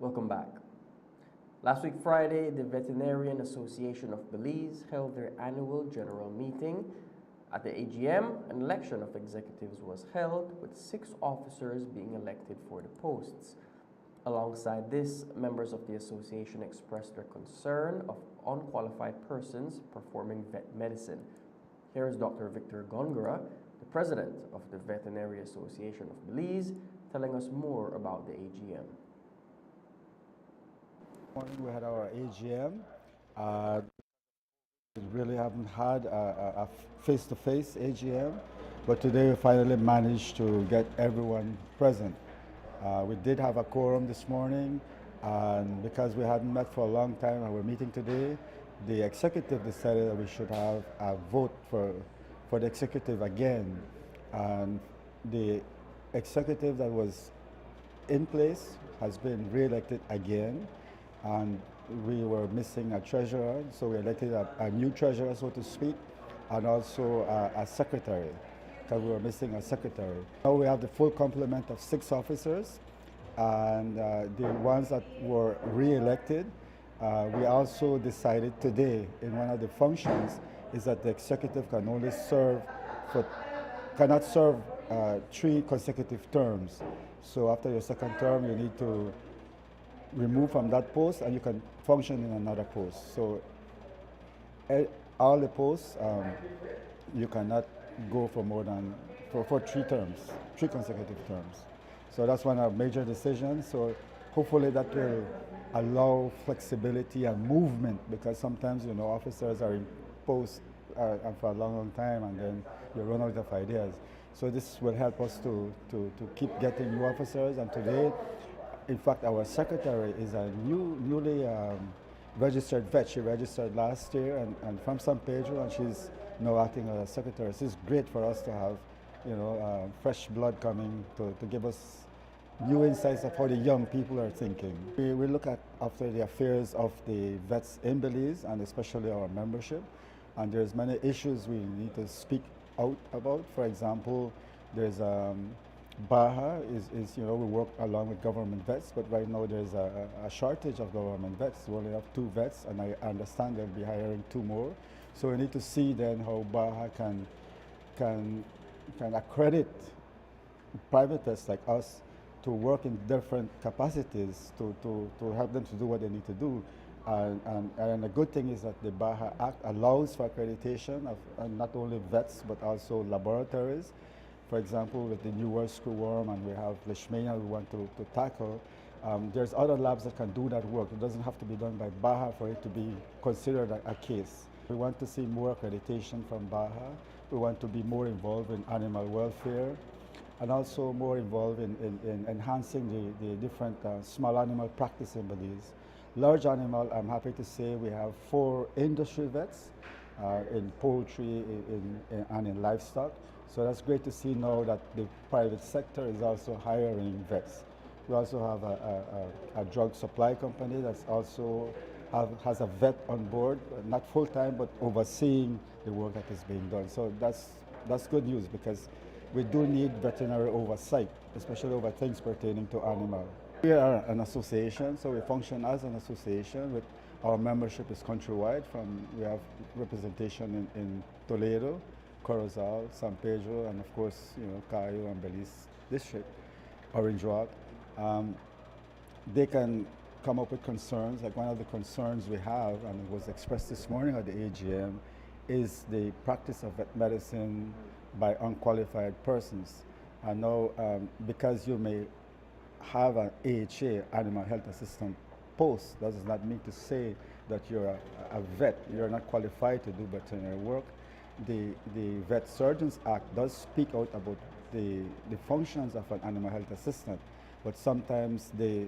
Welcome back. Last week Friday, the Veterinarian Association of Belize held their annual general meeting. At the AGM, an election of executives was held, with 6 officers being elected for the posts. Alongside this, members of the association expressed their concern of unqualified persons performing vet medicine. Here is Dr. Victor Gongora, the president of the Veterinary Association of Belize, telling us more about the AGM. We had our AGM. We really haven't had a face-to-face AGM, but today we finally managed to get everyone present. We did have a quorum this morning, and because we hadn't met for a long time and we're meeting today, the executive decided that we should have a vote for the executive again. And the executive that was in place has been re-elected again. And we were missing a treasurer, so we elected a new treasurer, so to speak, and also a secretary, because we were missing a secretary. Now we have the full complement of 6 officers, and the ones that were re-elected, we also decided today in one of the functions is that the executive can only cannot serve 3 consecutive terms. So after your second term, you need to remove from that post and you can function in another post. So all the posts, you cannot go for more than for 3 terms, 3 consecutive terms. So that's one of our major decisions. So hopefully that will allow flexibility and movement, because sometimes, you know, officers are in post for a long time and then you run out of ideas. So this will help us to keep getting new officers. And today, in fact, our secretary is a newly registered vet. She registered last year and from San Pedro, and she's now acting as a secretary. So it's great for us to have, you know, fresh blood coming to give us new insights of how the young people are thinking. We look at after the affairs of the vets in Belize and especially our membership, and there's many issues we need to speak out about. For example, there's Baja is we work along with government vets, but right now there's a shortage of government vets. We only have 2 vets, and I understand they'll be hiring 2 more. So we need to see then how Baja can accredit private vets like us to work in different capacities to help them to do what they need to do. And the good thing is that the Baja Act allows for accreditation of not only vets but also laboratories. For example, with the New World Screwworm, and we have Leishmania we want to tackle, there's other labs that can do that work. It doesn't have to be done by Baja for it to be considered a case. We want to see more accreditation from Baja. We want to be more involved in animal welfare, and also more involved in enhancing the different small animal practice in Belize. Large animal, I'm happy to say we have 4 industry vets in poultry and in livestock. So that's great to see now that the private sector is also hiring vets. We also have a drug supply company that's also has a vet on board, not full-time, but overseeing the work that is being done. So that's good news, because we do need veterinary oversight, especially over things pertaining to animal. We are an association, so we function as an association. With our membership is countrywide. We have representation in Toledo, Corozal, San Pedro, and of course, Cayo and Belize District, Orange Rock. They can come up with concerns. Like one of the concerns we have, and it was expressed this morning at the AGM, is the practice of vet medicine by unqualified persons. And now, because you may have an AHA, Animal Health Assistant post, does not mean to say that you're a vet. You're not qualified to do veterinary work. The Vet Surgeons Act does speak out about the functions of an animal health assistant, but sometimes they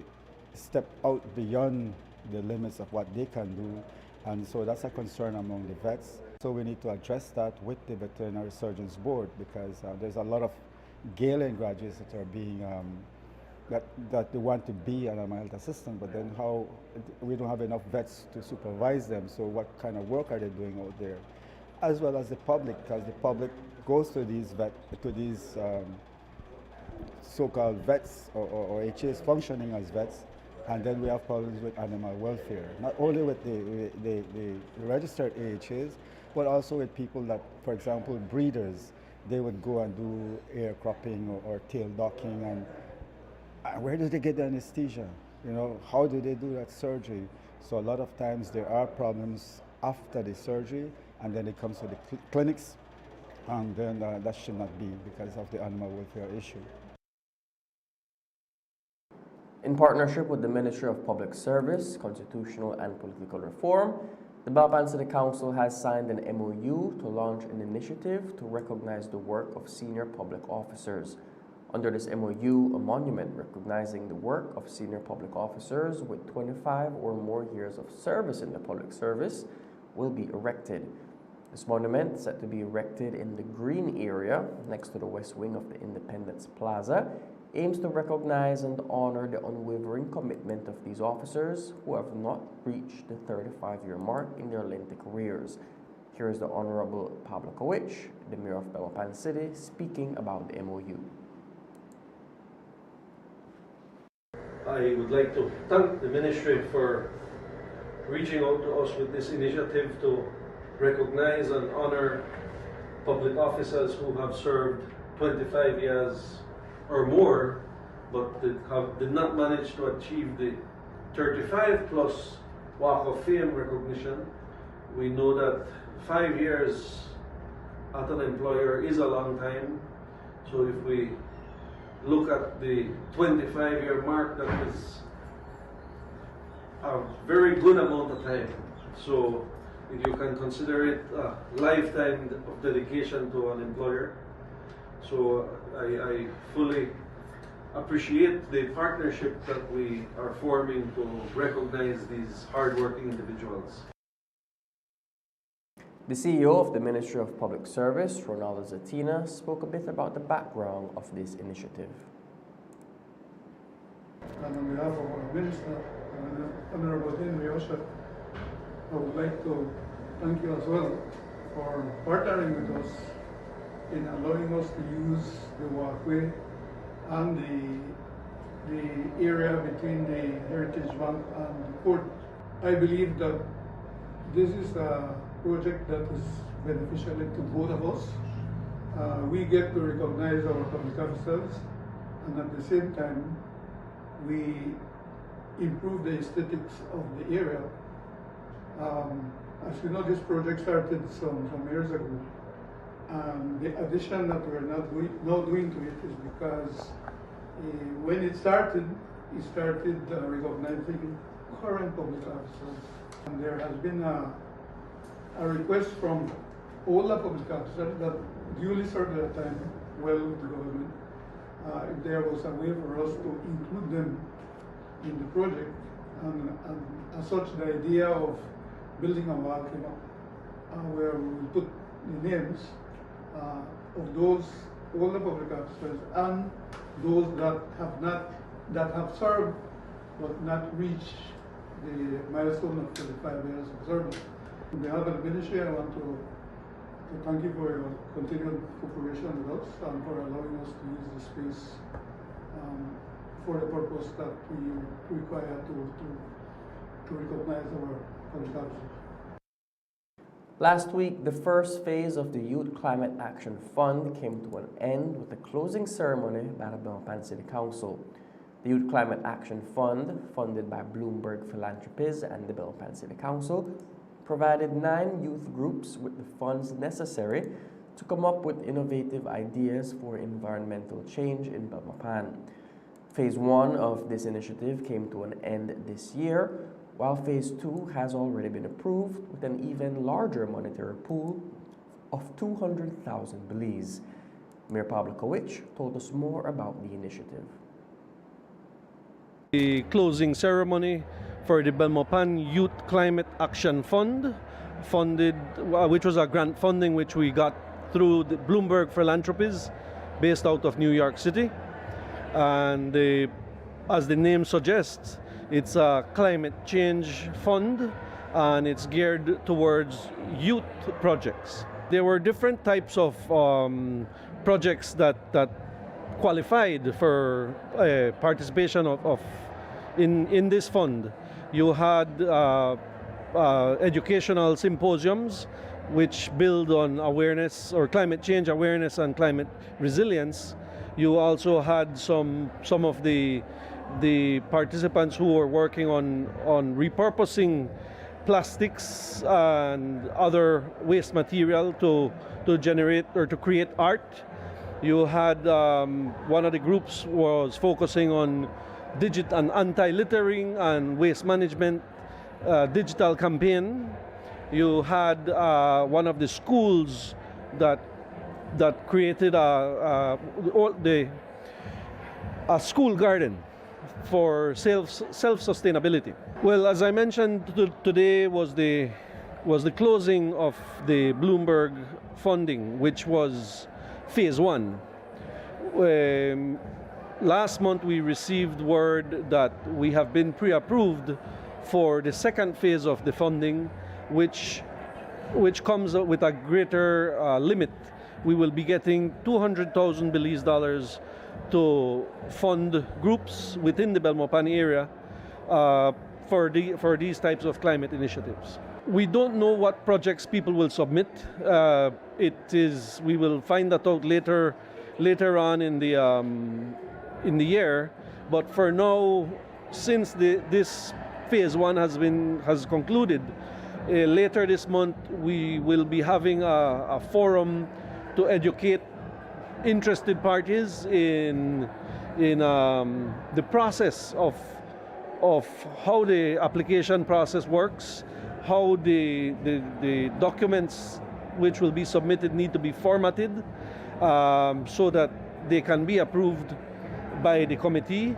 step out beyond the limits of what they can do, and so that's a concern among the vets. So we need to address that with the Veterinary Surgeons Board, because there's a lot of Galen graduates that are being that they want to be an animal health assistant, but then how we don't have enough vets to supervise them. So what kind of work are they doing out there? As well as the public, because the public goes to these so-called vets or HAs functioning as vets, and then we have problems with animal welfare. Not only with the registered AHAs, but also with people that, for example, breeders, they would go and do ear cropping or tail docking, and where do they get the anesthesia? How do they do that surgery? So a lot of times there are problems after the surgery, and then it comes to the clinics, and then that should not be because of the animal welfare issue. In partnership with the Ministry of Public Service, Constitutional and Political Reform, the Balapan City Council has signed an MOU to launch an initiative to recognize the work of senior public officers. Under this MOU, a monument recognizing the work of senior public officers with 25 or more years of service in the public service will be erected. This monument, set to be erected in the green area next to the west wing of the Independence Plaza, aims to recognize and honor the unwavering commitment of these officers who have not reached the 35-year mark in their lengthy careers. Here is the Honorable Pablo Kowich, the Mayor of Balapan City, speaking about the MOU. I would like to thank the Ministry for reaching out to us with this initiative to recognize and honor public officers who have served 25 years or more, but did not manage to achieve the 35 plus Walk of Fame recognition. We know that 5 years at an employer is a long time, so if we look at the 25-year mark, that is a very good amount of time. So if you can consider it a lifetime of dedication to an employer. So I fully appreciate the partnership that we are forming to recognize these hardworking individuals. The CEO of the Ministry of Public Service, Ronaldo Zatina, spoke a bit about the background of this initiative. and on behalf of our Minister, Honorable Henry Osher, I would like to thank you as well for partnering with us in allowing us to use the walkway and the area between the Heritage Bank and the port. I believe that this is a project that is beneficial to both of us. We get to recognize our public officers, and at the same time, we improve the aesthetics of the area. As you know, this project started some years ago. The addition that we're now doing to it is because when it started recognizing current public officers. And there has been a request from all the public officers that duly served their time well with the government. If there was a way for us to include them in the project, and as such, the idea of building a wall came up, where we will put the names of those all the public officers and those that have served but not reached the milestone of 35 years of service. On behalf of the ministry, I want to thank you for your continued cooperation with us and for allowing us to use the space for the purpose that we require to recognize our public officers. Last week, the first phase of the Youth Climate Action Fund came to an end with a closing ceremony by the Belmopan City Council. The Youth Climate Action Fund, funded by Bloomberg Philanthropies and the Belmopan City Council, provided 9 youth groups with the funds necessary to come up with innovative ideas for environmental change in Belmopan. Phase 1 of this initiative came to an end this year, while Phase 2 has already been approved with an even larger monetary pool of 200,000 Belize. Mayor Pablo Kowich told us more about the initiative. The closing ceremony for the Belmopan Youth Climate Action Fund, which was a grant funding which we got through the Bloomberg Philanthropies, based out of New York City. And as the name suggests, it's a climate change fund, and it's geared towards youth projects. There were different types of projects that qualified for participation in this fund. You had educational symposiums which build on awareness or climate change awareness and climate resilience. You also had some of the participants who were working on repurposing plastics and other waste material to generate or to create art. You had one of the groups was focusing on and anti-littering and waste management digital campaign. You had one of the schools that created a school garden for self-sustainability. Well, as I mentioned, today was the closing of the Bloomberg funding, which was Phase 1. Last month we received word that we have been pre-approved for the second phase of the funding, which comes with a greater limit. We will be getting 200,000 Belize dollars to fund groups within the Belmopan area for these types of climate initiatives. We don't know what projects people will submit. We will find that out later on in the year. But for now, since this Phase 1 has concluded, later this month we will be having a forum to educate interested parties in the process of how the application process works, how the documents which will be submitted need to be formatted so that they can be approved by the committee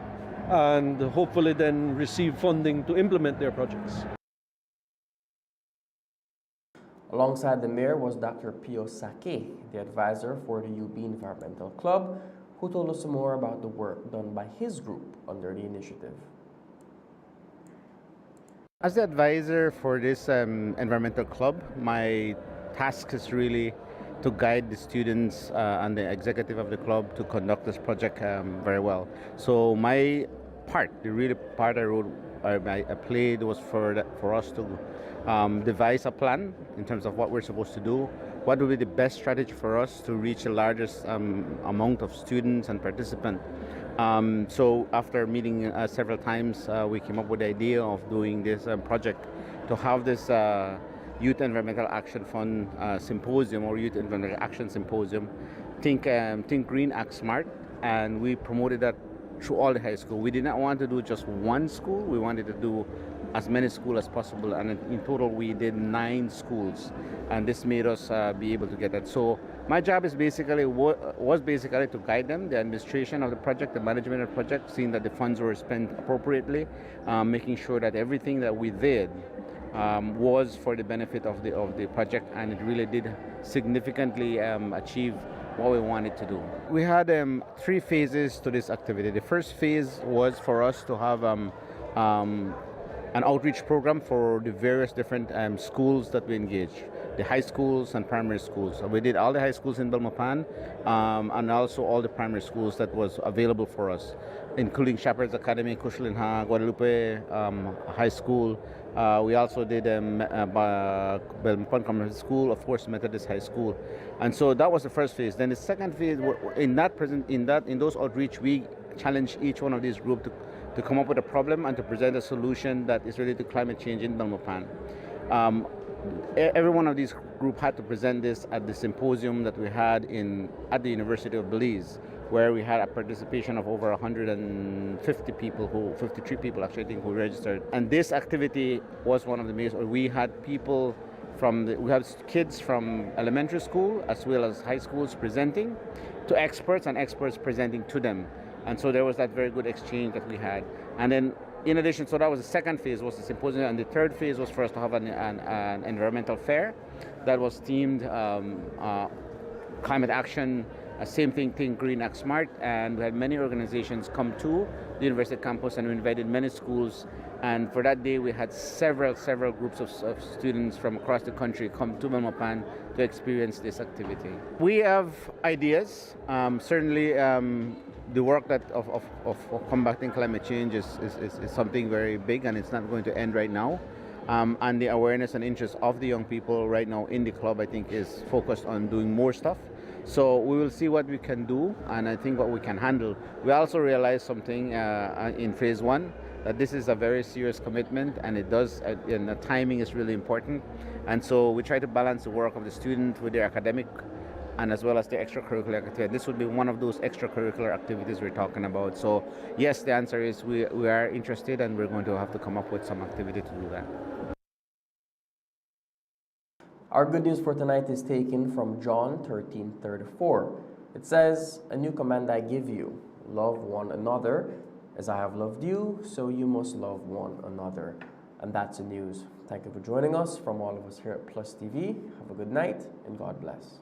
and hopefully then receive funding to implement their projects. Alongside the mayor was Dr. Pio Sake, the advisor for the UB Environmental Club, who told us some more about the work done by his group under the initiative. As the advisor for this environmental club, my task is really to guide the students and the executive of the club to conduct this project very well. So my part, the really part I played was for us to devise a plan in terms of what we're supposed to do. What would be the best strategy for us to reach the largest amount of students and participants? So after meeting several times, we came up with the idea of doing this project to have this Youth Environmental Action Fund Symposium or Youth Environmental Action Symposium. Think Green, Act Smart, and we promoted that through all the high school. We did not want to do just one school. We wanted to do as many schools as possible, and in total we did 9 schools, and this made us be able to get that. So my job is basically was basically to guide them, the administration of the project, the management of the project, seeing that the funds were spent appropriately, making sure that everything that we did was for the benefit of the project, and it really did significantly achieve what we wanted to do. We had 3 phases to this activity. The first phase was for us to have an outreach program for the various different schools that we engage, the high schools and primary schools. So we did all the high schools in Belmopan and also all the primary schools that was available for us, including Shepherd's Academy, Kushalinha, Guadalupe High School. We also did Belmopan Community School, of course, Methodist High School. And so that was the first phase. Then the second phase, in those outreach, we challenged each one of these groups to come up with a problem and to present a solution that is related to climate change in Belmopan. Every one of these groups had to present this at the symposium that we had at the University of Belize, where we had a participation of over 150 people, 53 people actually, I think, who registered. And this activity was one of the major. We had people we have kids from elementary school as well as high schools presenting to experts, and experts presenting to them. And so there was that very good exchange that we had. And then in addition, so that was the second phase, was the symposium, and the third phase was for us to have an environmental fair that was themed climate action, same thing, Think Green, Act Smart, and we had many organizations come to the university campus, and we invited many schools. And for that day, we had several groups of students from across the country come to Belmopan to experience this activity. We have ideas. Certainly, the work of combating climate change is something very big, and it's not going to end right now. And the awareness and interest of the young people right now in the club, I think, is focused on doing more stuff. So we will see what we can do, and I think what we can handle. We also realized something in phase 1, that this is a very serious commitment, and it does, and the timing is really important. And so we try to balance the work of the student with their academic and as well as the extracurricular activity. This would be one of those extracurricular activities we're talking about. So yes, the answer is we are interested, and we're going to have to come up with some activity to do that. Our good news for tonight is taken from John 13:34. It says, "A new command I give you, love one another. As I have loved you, so you must love one another." And that's the news. Thank you for joining us. From all of us here at Plus TV, have a good night and God bless.